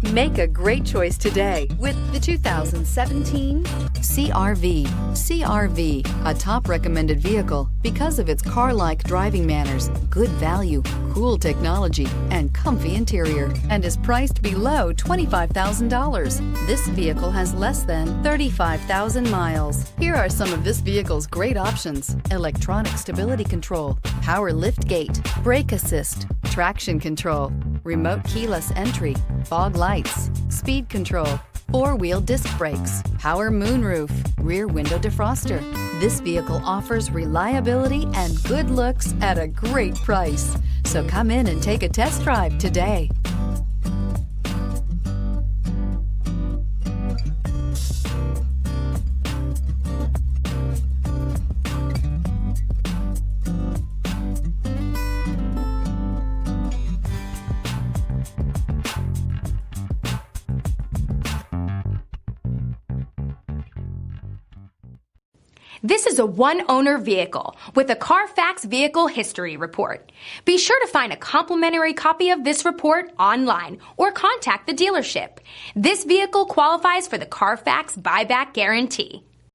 Make a great choice today with the 2017 CR-V. CR-V, a top recommended vehicle because of its car-like driving manners, good value, cool technology, and comfy interior, and is priced below $25,000. This vehicle has less than 35,000 miles. Here are some of this vehicle's great options: electronic stability control, power lift gate, brake assist, traction control, remote keyless entry, fog lights, speed control, four-wheel disc brakes, power moonroof, rear window defroster. This vehicle offers reliability and good looks at a great price. So come in and take a test drive today. This is a one-owner vehicle with a Carfax Vehicle History Report. Be sure to find a complimentary copy of this report online or contact the dealership. This vehicle qualifies for the Carfax Buyback Guarantee.